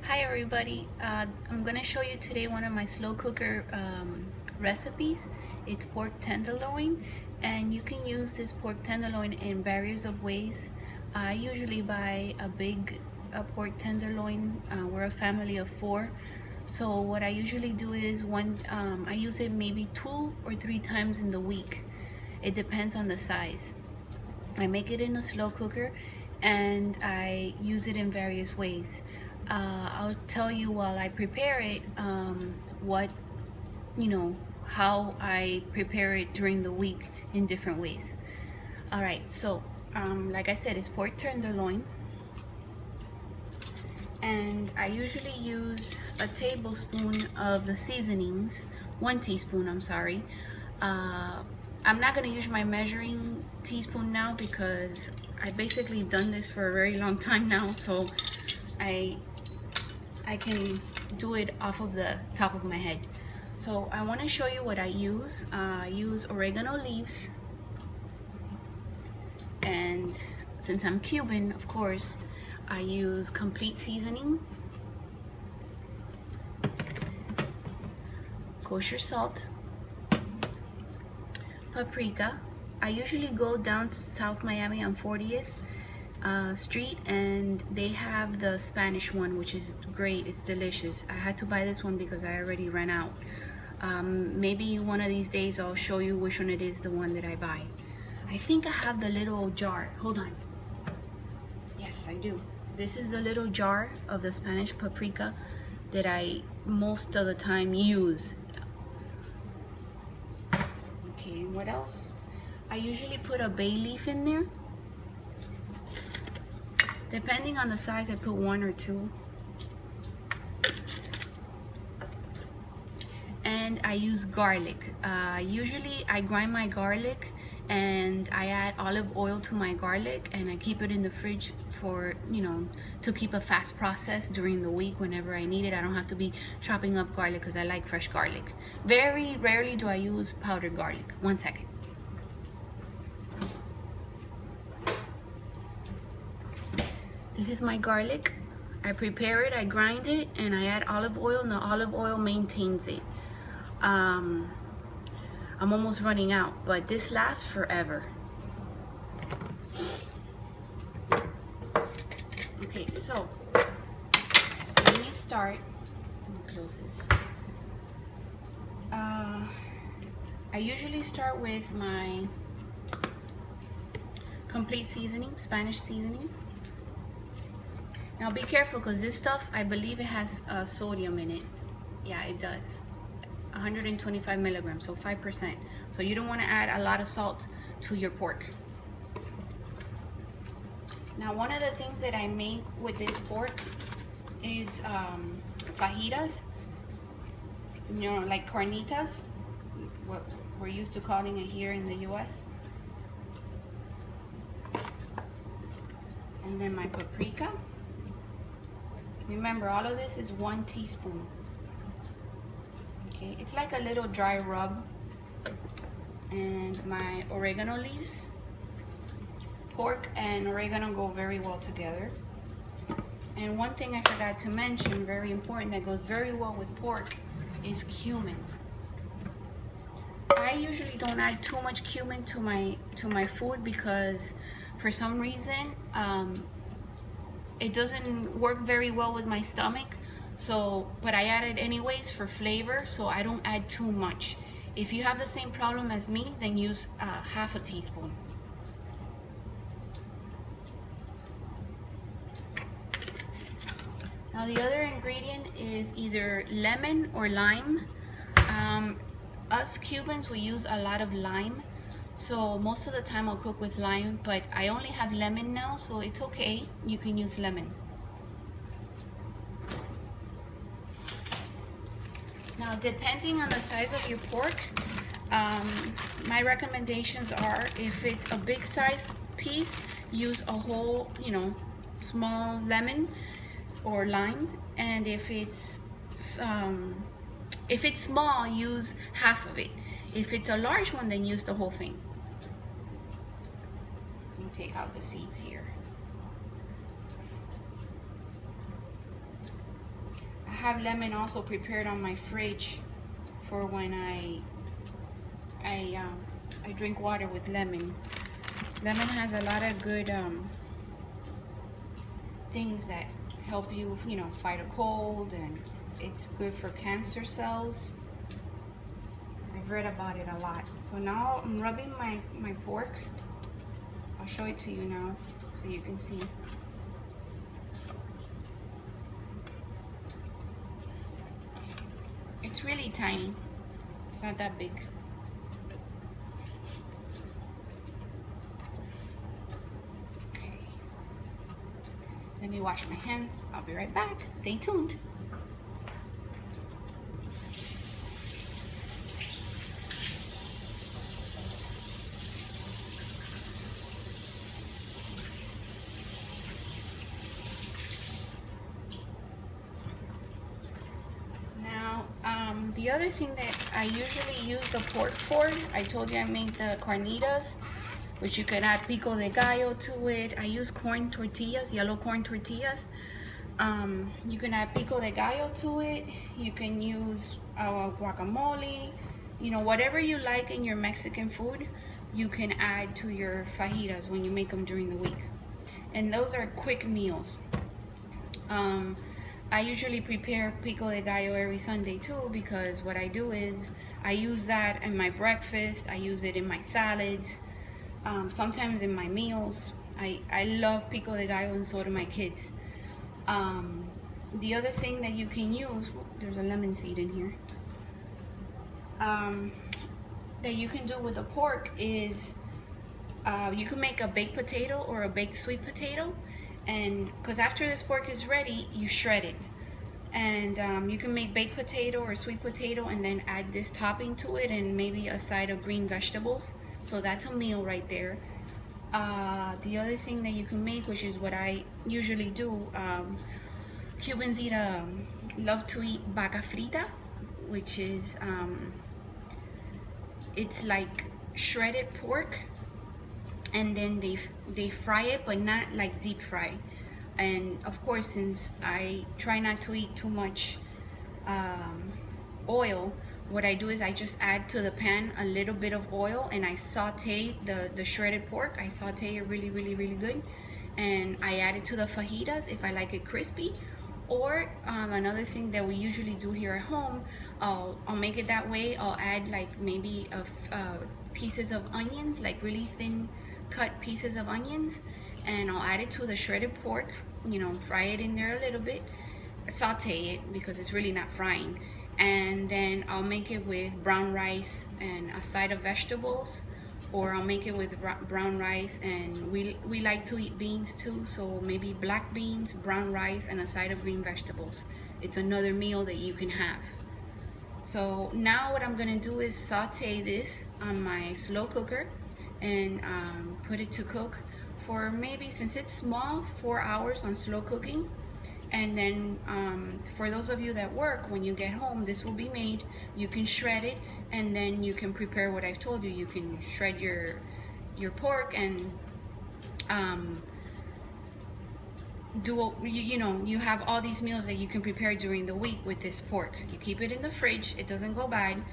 Hi everybody, I'm gonna show you today one of my slow cooker recipes. It's pork tenderloin, and you can use this pork tenderloin in various of ways. I usually buy a big pork tenderloin. We're a family of 4, so what I usually do is I use it maybe 2 or 3 times in the week. It depends on the size. I make it in a slow cooker and I use it in various ways. I'll tell you while I prepare it what, how I prepare it during the week in different ways. All right, so like I said, it's pork tenderloin, and I usually use a tablespoon of the seasonings, 1 teaspoon, I'm sorry. I'm not gonna use my measuring teaspoon now because I basically done this for a very long time now, so I can do it off of the top of my head. So I want to show you what I use. I use oregano leaves, and since I'm Cuban, of course, I use complete seasoning, kosher salt, paprika. I usually go down to South Miami on 40th Street, and they have the Spanish one, which is great. It's delicious. I had to buy this one because I already ran out. Maybe one of these days I'll show you which one it is, the one that I buy. I think I have the little jar. Hold on. Yes, I do. This is the little jar of the Spanish paprika that I most of the time use. Okay, what else? I usually put a bay leaf in there. Depending on the size, I put 1 or 2. And I use garlic. Usually I grind my garlic and I add olive oil to my garlic, and I keep it in the fridge for, to keep a fast process during the week whenever I need it. I don't have to be chopping up garlic because I like fresh garlic. Very rarely do I use powdered garlic. 1 second. This is my garlic. I prepare it, I grind it, and I add olive oil, and the olive oil maintains it. I'm almost running out, but this lasts forever. Okay, so let me start. Let me close this. I usually start with my complete seasoning, Spanish seasoning. Now be careful because this stuff, I believe it has sodium in it. Yeah, it does. 125 milligrams, so 5%. So you don't want to add a lot of salt to your pork. Now, one of the things that I make with this pork is fajitas, like carnitas, what we're used to calling it here in the US. And then my paprika. Remember, all of this is 1 teaspoon. Okay, it's like a little dry rub. And my oregano leaves. Pork and oregano go very well together. And one thing I forgot to mention, very important, that goes very well with pork, is cumin. I usually don't add too much cumin to my food because for some reason it doesn't work very well with my stomach. So, but I add it anyways for flavor, so I don't add too much. If you have the same problem as me, then use half a teaspoon. Now the other ingredient is either lemon or lime. Us Cubans, we use a lot of lime, so most of the time I'll cook with lime, but I only have lemon now, so it's okay. You can use lemon. Now, depending on the size of your pork, my recommendations are, if it's a big size piece, use a whole, small lemon or lime, and if it's small, use half of it. If it's a large one, then use the whole thing. Let me take out the seeds here. have lemon also prepared on my fridge for when I drink water with lemon. Lemon has a lot of good things that help you, fight a cold, and it's good for cancer cells. I've read about it a lot. So now I'm rubbing my pork. I'll show it to you now so you can see. It's really tiny. It's not that big. Okay. Let me wash my hands. I'll be right back. Stay tuned. The other thing that I usually use the pork for, I told you I made the carnitas, which you can add pico de gallo to it. I use corn tortillas, yellow corn tortillas. You can add pico de gallo to it. You can use guacamole. Whatever you like in your Mexican food, you can add to your fajitas when you make them during the week. And those are quick meals. I usually prepare pico de gallo every Sunday too, because what I do is I use that in my breakfast, I use it in my salads, sometimes in my meals. I love pico de gallo, and so do my kids. The other thing that you can use, there's a lemon seed in here, that you can do with the pork is you can make a baked potato or a baked sweet potato. And because after this pork is ready, you shred it, and you can make baked potato or sweet potato and then add this topping to it and maybe a side of green vegetables. So that's a meal right there. The other thing that you can make, which is what I usually do, Cubans love to eat vaca frita, which is it's like shredded pork, and then they fry it, but not like deep fry. And of course, since I try not to eat too much oil, what I do is I just add to the pan a little bit of oil, and I saute the shredded pork. I saute it really, really, really good, and I add it to the fajitas if I like it crispy. Or another thing that we usually do here at home, I'll make it that way. I'll add like maybe pieces of onions, like really thin cut pieces of onions, and I'll add it to the shredded pork, fry it in there a little bit, saute it because it's really not frying, and then I'll make it with brown rice and a side of vegetables, or I'll make it with brown rice, and we like to eat beans too, so maybe black beans, brown rice, and a side of green vegetables. It's another meal that you can have. So now what I'm gonna do is saute this on my slow cooker and put it to cook for maybe, since it's small, 4 hours on slow cooking. And then for those of you that work, when you get home, this will be made. You can shred it, and then you can prepare what I've told you. You can shred your pork and you have all these meals that you can prepare during the week with this pork. You keep it in the fridge, it doesn't go bad,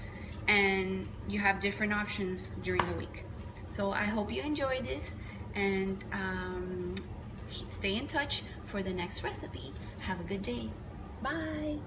and you have different options during the week. So I hope you enjoyed this, and stay in touch for the next recipe. Have a good day. Bye.